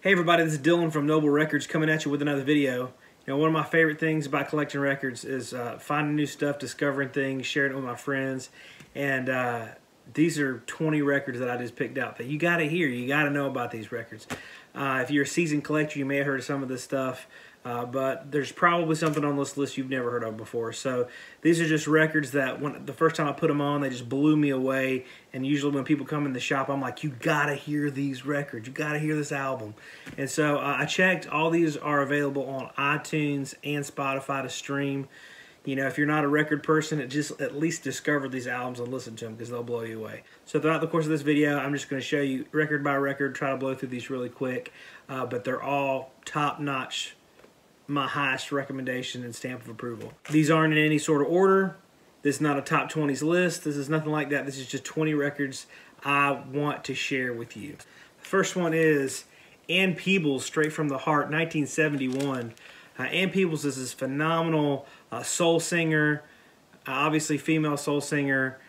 Hey everybody, this is Dylan from Noble Records coming at you with another video. You know, one of my favorite things about collecting records is finding new stuff, discovering things, sharing it with my friends. And these are 20 records that I just picked out that you got to hear. You got to know about these records. If you're a seasoned collector, you may have heard of some of this stuff. But there's probably something on this list you've never heard of before. So these are just records that the first time I put them on, they just blew me away. And usually when people come in the shop, I'm like, you gotta hear these records. You gotta hear this album. And so I checked. All these are available on iTunes and Spotify to stream. You know, if you're not a record person, just at least discover these albums and listen to them because they'll blow you away. So throughout the course of this video, I'm just going to show you record by record, try to blow through these really quick. But they're all top-notch. My highest recommendation and stamp of approval. These aren't in any sort of order. This is not a top 20s list. This is nothing like that. This is just 20 records I want to share with you. The first one is Ann Peebles, Straight from the Heart, 1971. Ann Peebles is this phenomenal soul singer, obviously female soul singer,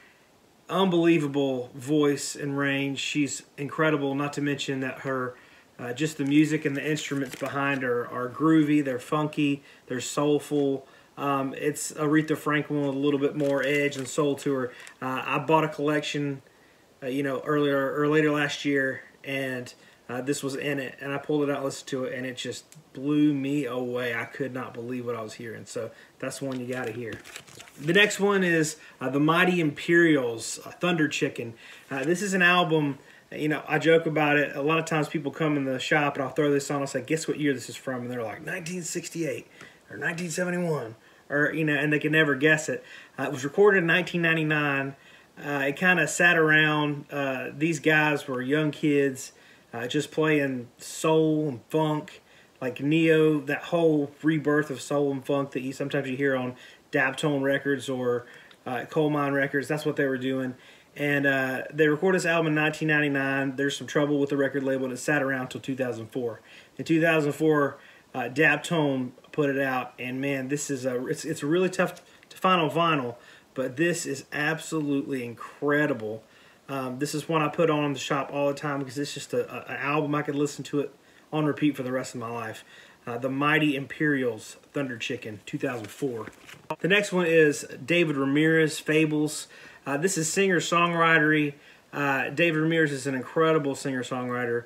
unbelievable voice and range. She's incredible, not to mention that her just the music and the instruments behind her are groovy, they're funky, they're soulful. It's Aretha Franklin with a little bit more edge and soul to her. I bought a collection, you know, earlier or later last year, and this was in it, and I pulled it out and listened to it, and it just blew me away. I could not believe what I was hearing, so that's one you got to hear. The next one is the Mighty Imperials, Thunder Chicken. This is an album. You know, I joke about it. A lot of times people come in the shop and I'll throw this on. I'll say, guess what year this is from? And they're like, 1968 or 1971. Or, you know, and they can never guess it. It was recorded in 1999. It kind of sat around. These guys were young kids just playing soul and funk. Like Neo, that whole rebirth of soul and funk that sometimes you hear on Dalton records or Coal Mine records. That's what they were doing. And they recorded this album in 1999. There's some trouble with the record label, and it sat around until 2004. In 2004, Dalton put it out, and man, this is it's really tough to find on vinyl, but this is absolutely incredible. This is one I put on in the shop all the time because it's just an album I could listen to it on repeat for the rest of my life. The Mighty Imperials, Thunder Chicken, 2004. The next one is David Ramirez, Fables. This is singer-songwritery. David Ramirez is an incredible singer-songwriter.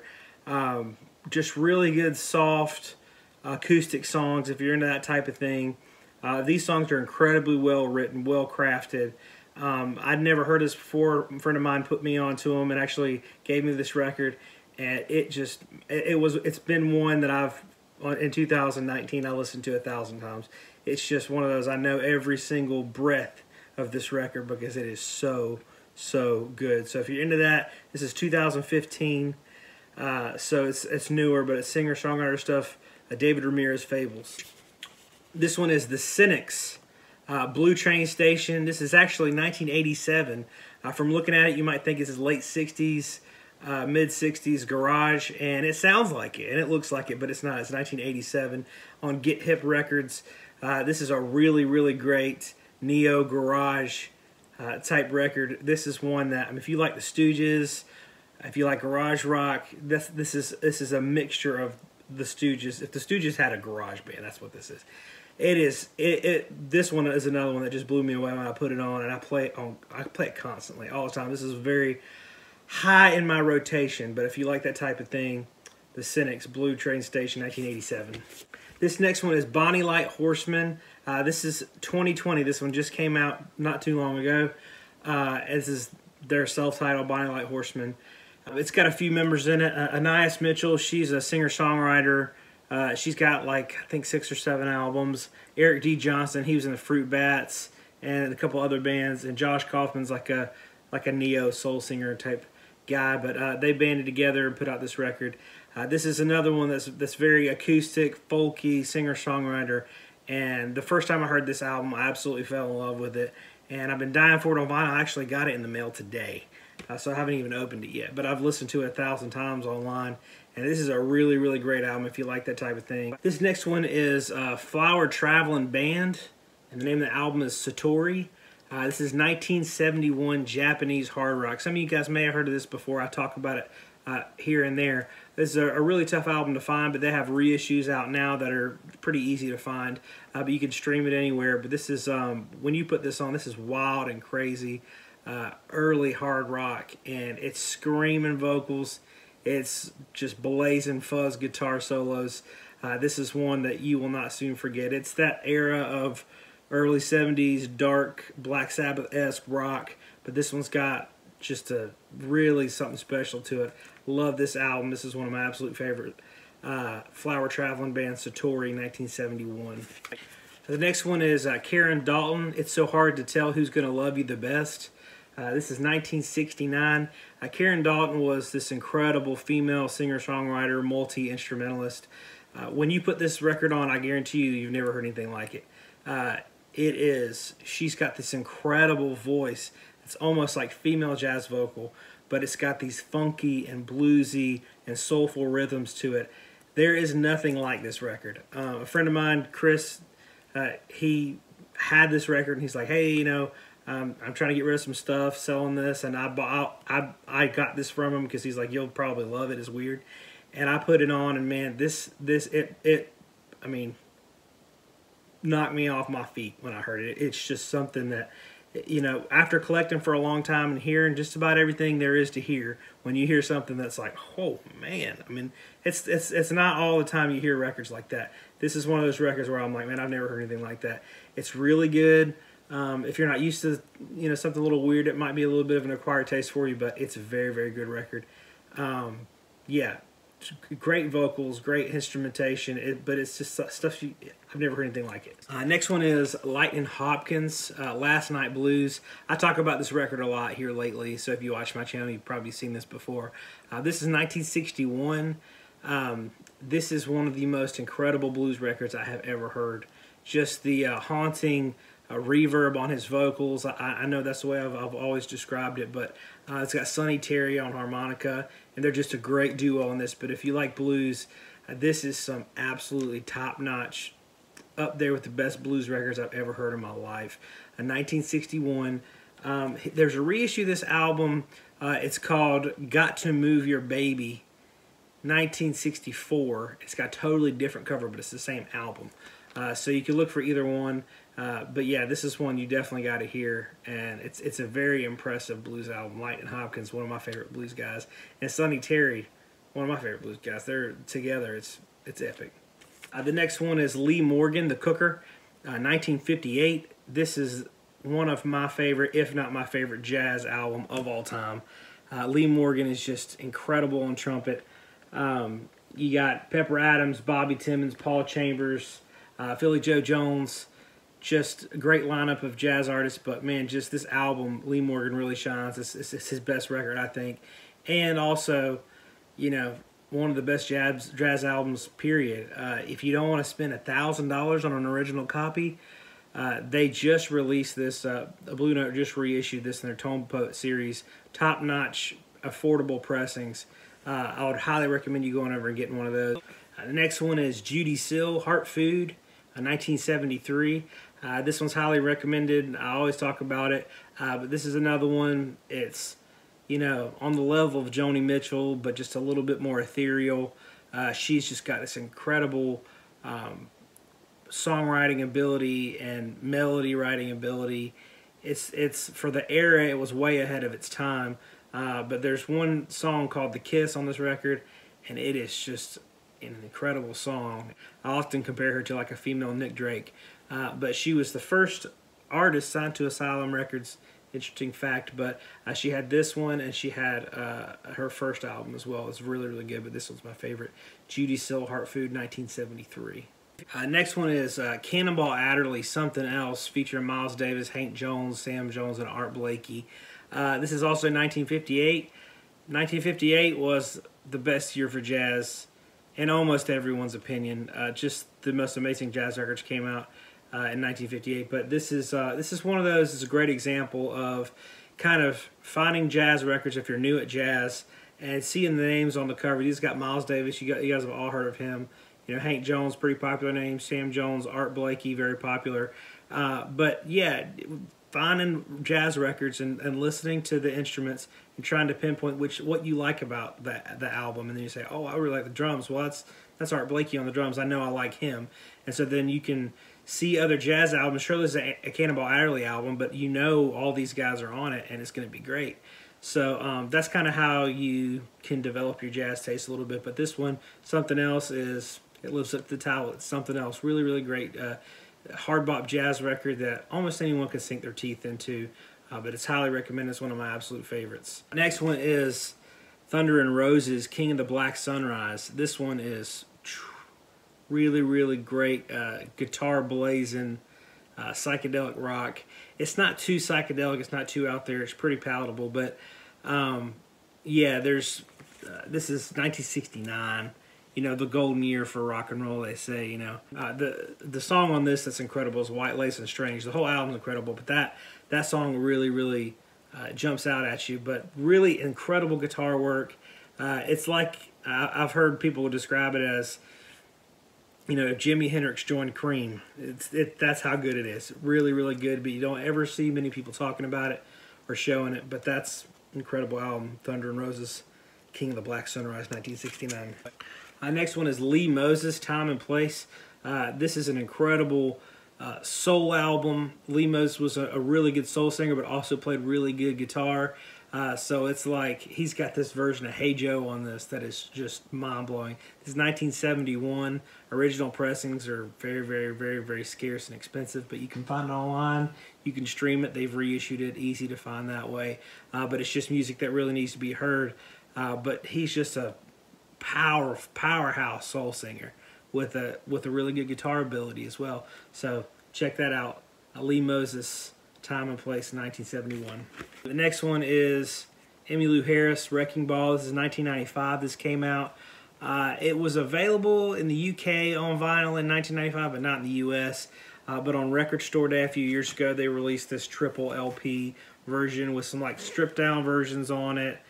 Just really good, soft, acoustic songs, if you're into that type of thing. These songs are incredibly well-written, well-crafted. I'd never heard this before. A friend of mine put me onto them and actually gave me this record. And it's been one that in 2019, I listened to 1,000 times. It's just one of those, I know every single breath of this record because it is so good. So if you're into that, this is 2015, so it's newer, but it's singer-songwriter stuff. David Ramirez, Fables. This one is the Cynics, Blue Train Station. This is actually 1987. From looking at it, you might think this is late 60s, mid 60s garage, and it sounds like it and it looks like it, but it's not. It's 1987 on Get Hip Records. This is a really great neo garage type record. This is one that, I mean, if you like the Stooges, if you like garage rock, this is a mixture of the Stooges. If the Stooges had a garage band, that's what this is. This one is another one that just blew me away when I put it on, and I play it constantly, all the time. This is very high in my rotation, but if you like that type of thing, the Cynics, Blue Train Station, 1987. This next one is Bonnie Light Horseman. This is 2020. This one just came out not too long ago. This is their self-titled Bonnie Light Horseman. It's got a few members in it. Anais Mitchell, she's a singer-songwriter. She's got like, I think 6 or 7 albums. Eric D. Johnson, he was in the Fruit Bats and a couple other bands. And Josh Kaufman's like a neo soul singer type guy. But they banded together and put out this record. This is another one that's very acoustic, folky, singer-songwriter. And the first time I heard this album, I absolutely fell in love with it. And I've been dying for it on vinyl. I actually got it in the mail today. So I haven't even opened it yet. But I've listened to it 1,000 times online. And this is a really great album if you like that type of thing. This next one is Flower Traveling Band. And the name of the album is Satori. This is 1971 Japanese hard rock. Some of you guys may have heard of this before. I talk about it here and there. This is a really tough album to find, but they have reissues out now that are pretty easy to find. But you can stream it anywhere. But this is, when you put this on, this is wild and crazy, early hard rock, and it's screaming vocals. It's just blazing fuzz guitar solos. This is one that you will not soon forget. It's that era of early 70s dark Black Sabbath-esque rock, but this one's got just a really something special to it. Love this album. This is one of my absolute favorite Flower Traveling Band, Satori, 1971. The next one is Karen Dalton, It's So Hard to Tell Who's Gonna Love You the Best. This is 1969. Karen Dalton was this incredible female singer-songwriter, multi-instrumentalist. When you put this record on, I guarantee you've never heard anything like it. She's got this incredible voice. It's almost like female jazz vocal, but it's got these funky and bluesy and soulful rhythms to it. There is nothing like this record. A friend of mine, Chris, he had this record, and he's like, hey, you know, I'm trying to get rid of some stuff, selling this, and I got this from him because he's like, you'll probably love it. It's weird. And I put it on, and man, I mean, knocked me off my feet when I heard it. It's just something that, you know, after collecting for a long time and hearing just about everything there is to hear, when you hear something that's like, oh man, I mean, it's not all the time you hear records like that. This is one of those records where I'm like, man, I've never heard anything like that. It's really good. If you're not used to, you know, something a little weird, it might be a little bit of an acquired taste for you, but it's a very, very good record. Yeah. Great vocals, great instrumentation, but it's just stuff I've never heard anything like it. Next one is Lightnin Hopkins, Last Night Blues. I talk about this record a lot here lately, so if you watch my channel, you've probably seen this before. This is 1961. This is one of the most incredible blues records I have ever heard. Just the haunting reverb on his vocals. I know that's the way I've always described it, but it's got Sonny Terry on harmonica, and they're just a great duo on this. But if you like blues, this is some absolutely top-notch, up there with the best blues records I've ever heard in my life. 1961. There's a reissue of this album. It's called Got to Move Your Baby, 1964. It's got a totally different cover, but it's the same album. So you can look for either one. But yeah, this is one you definitely got to hear, and it's a very impressive blues album. Lightnin Hopkins, one of my favorite blues guys, and Sonny Terry, one of my favorite blues guys. They're together. It's epic. The next one is Lee Morgan, The Cooker, 1958. This is one of my favorite, if not my favorite, jazz album of all time. Lee Morgan is just incredible on trumpet. You got Pepper Adams, Bobby Timmons, Paul Chambers, Philly Joe Jones. Just a great lineup of jazz artists, but man, just this album, Lee Morgan really shines. It's his best record, I think. And also, you know, one of the best jazz albums, period. If you don't want to spend $1,000 on an original copy, they just released this, Blue Note just reissued this in their Tone Poet series. Top-notch, affordable pressings. I would highly recommend you going over and getting one of those. The next one is Judy Sill, Heart Food, 1973. This one's highly recommended. I always talk about it, but this is another one. It's, you know, on the level of Joni Mitchell, but just a little bit more ethereal. She's just got this incredible songwriting ability and melody writing ability. It's for the era, it was way ahead of its time. But there's one song called The Kiss on this record, and it is just an incredible song. I often compare her to like a female Nick Drake. But she was the first artist signed to Asylum Records. Interesting fact, but she had this one, and she had her first album as well. It's really, really good, but this one's my favorite. Judy Sill, Heart Food, 1973. Next one is Cannonball Adderley, Something Else, featuring Miles Davis, Hank Jones, Sam Jones, and Art Blakey. This is also 1958. 1958 was the best year for jazz, in almost everyone's opinion. Just the most amazing jazz records came out in 1958, but this is one of those. It's a great example of kind of finding jazz records if you're new at jazz and seeing the names on the cover. These got Miles Davis. You guys have all heard of him. You know, Hank Jones, pretty popular name. Sam Jones, Art Blakey, very popular. But yeah, finding jazz records and listening to the instruments and trying to pinpoint what you like about the album, and then you say, oh, I really like the drums. Well, that's Art Blakey on the drums. I know I like him, and so then you can see other jazz albums. Sure, there's a Cannonball Adderley album, but you know all these guys are on it, and it's going to be great. So that's kind of how you can develop your jazz taste a little bit. But this one, Something Else, it lives up to the title. It's Something Else. Really, really great hard bop jazz record that almost anyone can sink their teeth into. But it's highly recommended. It's one of my absolute favorites. Next one is Thunder and Roses, King of the Black Sunrise. This one is really, really great guitar blazing psychedelic rock. It's not too psychedelic. It's not too out there. It's pretty palatable. But yeah, this is 1969. You know, the golden year for rock and roll, they say. You know, the song on this that's incredible is White Lace and Strange. The whole album's incredible, but that song really, really jumps out at you. But really incredible guitar work. It's like I've heard people describe it as, you know, if Jimi Hendrix joined Cream. That's how good it is. Really, really good. But you don't ever see many people talking about it or showing it. But that's an incredible album, Thunder and Roses, King of the Black Sunrise, 1969. Next one is Lee Moses, Time and Place. This is an incredible soul album. Lee Moses was a really good soul singer, but also played really good guitar. So it's like he's got this version of Hey Joe on this that is just mind-blowing. This is 1971. Original pressings are very, very, very, very scarce and expensive, but you can find it online. You can stream it. They've reissued it. Easy to find that way. But it's just music that really needs to be heard. But he's just a powerhouse soul singer with a really good guitar ability as well. So check that out. Lee Moses, Time and Place, 1971. The next one is Emmylou Harris, Wrecking Ball. This is 1995. This came out. It was available in the UK on vinyl in 1995, but not in the US. But on Record Store Day a few years ago, they released this triple LP version with some like stripped down versions on it,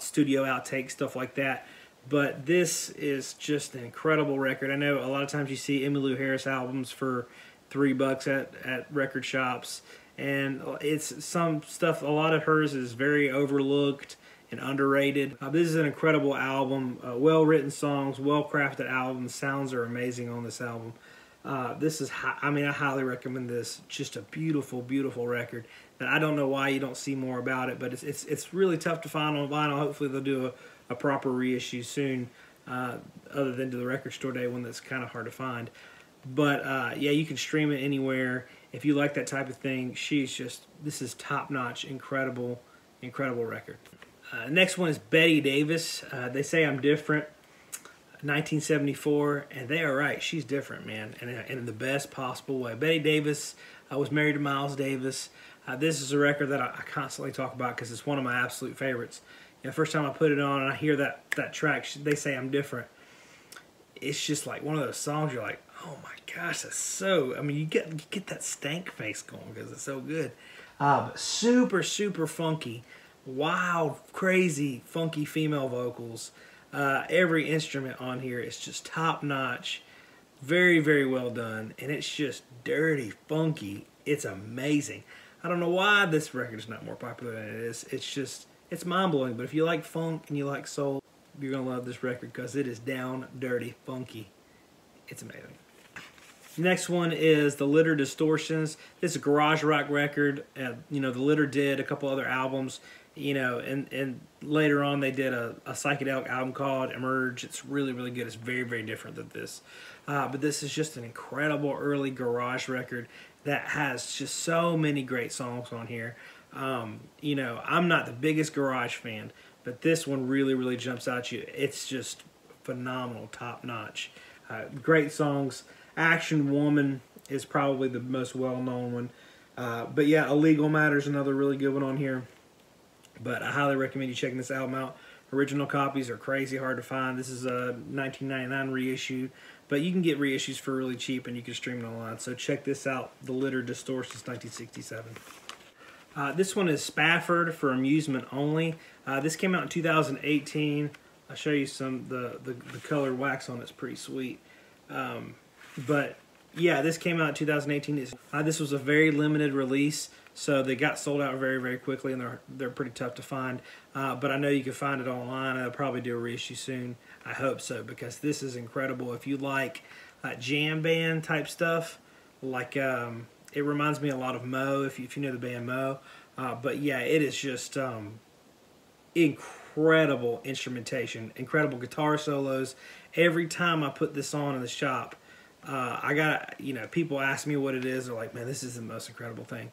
studio outtakes, stuff like that. But this is just an incredible record. I know a lot of times you see Emmylou Harris albums for $3 at record shops, and it's some stuff. A lot of hers is very overlooked and underrated. This is an incredible album. Well-written songs, well-crafted album. The sounds are amazing on this album. I highly recommend this. Just a beautiful, beautiful record. And I don't know why you don't see more about it, but it's really tough to find on vinyl. Hopefully they'll do a proper reissue soon, other than to the Record Store Day one that's kind of hard to find. But yeah, you can stream it anywhere. If you like that type of thing, this is top-notch, incredible, incredible record. Next one is Betty Davis. They Say I'm Different, 1974, and they are right. She's different, man, and in the best possible way. Betty Davis was married to Miles Davis. This is a record that I constantly talk about because it's one of my absolute favorites. You know, first time I put it on and I hear that track, They Say I'm Different, it's just like one of those songs you're like, oh my gosh, that's so, I mean, you get that stank face going because it's so good. But super, super funky, wild, crazy, funky female vocals. Every instrument on here is just top-notch, very, very well done, and it's just dirty, funky. It's amazing. I don't know why this record is not more popular than it is. It's mind-blowing, but if you like funk and you like soul, you're going to love this record because it is down, dirty, funky. It's amazing. Next one is The Litter Distortions. This is a garage rock record. You know, The Litter did a couple other albums, you know, and later on they did a psychedelic album called Emerge. It's really, really good. It's very, very different than this. But this is just an incredible early garage record that has just so many great songs on here. You know, I'm not the biggest garage fan, but this one really, really jumps out at you. It's just phenomenal, top-notch. Great songs. Action Woman is probably the most well-known one. But yeah, Illegal Matter is another really good one on here. But I highly recommend you checking this album out. Original copies are crazy hard to find. This is a 1999 reissue. But you can get reissues for really cheap and you can stream it online. So check this out. The Litter Distortions, 1967. This one is Spafford for Amusement Only. This came out in 2018. I'll show you the colored wax on it's pretty sweet. But yeah, this came out in 2018. This was a very limited release, so they got sold out very, very quickly, and they're pretty tough to find. But I know you can find it online. I'll probably do a reissue soon. I hope so, because this is incredible. If you like jam band type stuff, like it reminds me a lot of Mo, if you know the band Mo. But yeah, it is just incredible instrumentation, incredible guitar solos. Every time I put this on in the shop, I got, people ask me what it is. They're like, man, this is the most incredible thing.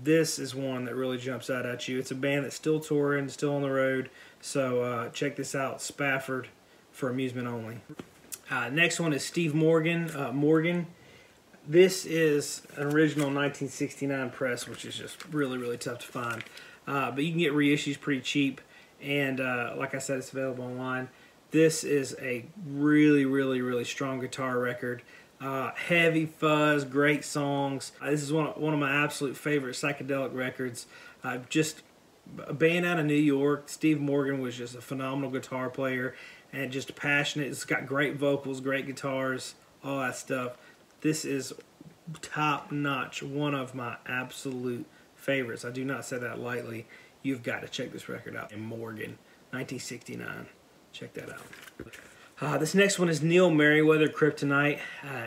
This is one that really jumps out at you. It's a band that's still touring, still on the road. So check this out, Spafford, for amusement only. Next one is Steve Morgan. Morgan. This is an original 1969 press, which is just really, really tough to find. But you can get reissues pretty cheap. And like I said, it's available online. This is a really, really, really strong guitar record. Heavy fuzz, great songs. This is one of my absolute favorite psychedelic records. Just a band out of New York. Steve Morgan was just a phenomenal guitar player and just passionate. It's got great vocals, great guitars, all that stuff. This is top-notch, one of my absolute favorites. I do not say that lightly. You've got to check this record out. Morgan, 1969. Check that out. This next one is Neal Mayer, Kryptonite.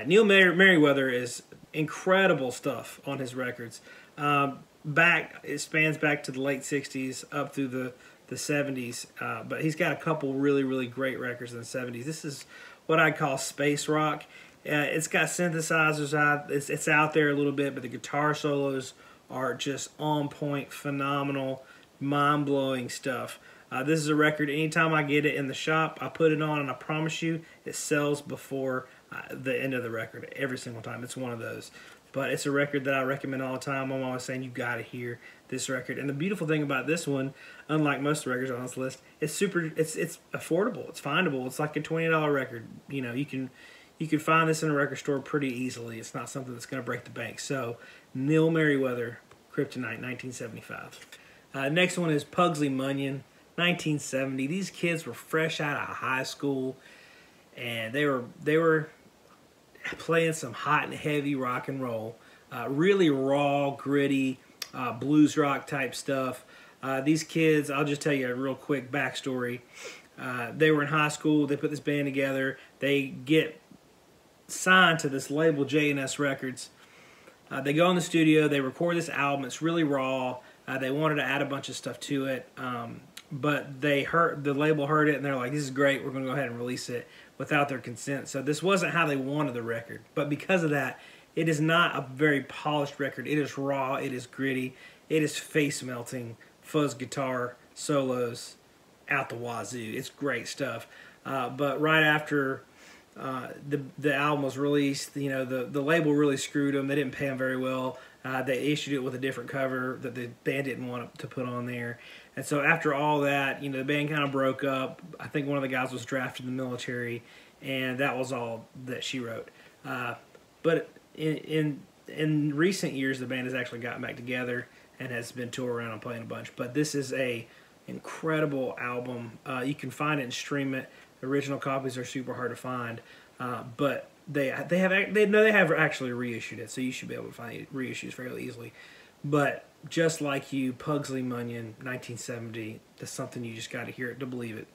Neal Mayer is incredible stuff on his records. It spans back to the late 60s up through the 70s, but he's got a couple really, really great records in the 70s. This is what I call space rock. It's got synthesizers out. It's out there a little bit, but the guitar solos are just on point, phenomenal, mind-blowing stuff. This is a record, anytime I get it in the shop, I put it on, and I promise you, it sells before the end of the record every single time. It's one of those. But it's a record that I recommend all the time. I'm always saying, you've got to hear this record. And the beautiful thing about this one, unlike most records on this list, it's affordable. It's findable. It's like a $20 record. You can find this in a record store pretty easily. It's not something that's going to break the bank. So, Neal Mayer, Kryptonite, 1975. Next one is Pugsley Money, 1970. These kids were fresh out of high school, and they were playing some hot and heavy rock and roll, really raw, gritty, blues rock type stuff. These kids, I'll just tell you a real quick backstory. They were in high school. They put this band together. They get signed to this label, J&S Records. They go in the studio. They record this album. It's really raw. They wanted to add a bunch of stuff to it, but the label heard it, and they're like, this is great. We're going to go ahead and release it without their consent. So this wasn't how they wanted the record. But because of that, it is not a very polished record. It is raw. It is gritty. It is face-melting, fuzz guitar solos out the wazoo. It's great stuff. But right after the album was released, the label really screwed them. They didn't pay them very well. They issued it with a different cover that the band didn't want to put on there. And so after all that, the band kind of broke up. I think one of the guys was drafted in the military, and that was all that she wrote. But in recent years, the band has actually gotten back together and has been touring around and playing a bunch. But this is a incredible album. You can find it and stream it. The original copies are super hard to find, but they have actually reissued it, so you should be able to find reissues fairly easily. But just like you, Pugsley Money, 1970, that's something you just got to hear it to believe it.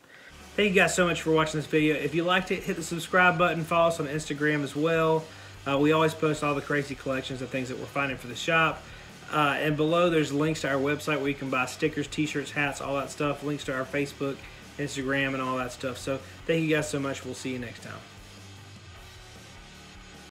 Thank you guys so much for watching this video. If you liked it, hit the subscribe button. Follow us on Instagram as well. We always post all the crazy collections of things that we're finding for the shop. And below there's links to our website where you can buy stickers, t-shirts, hats, all that stuff. Links to our Facebook, Instagram, and all that stuff. So thank you guys so much. We'll see you next time.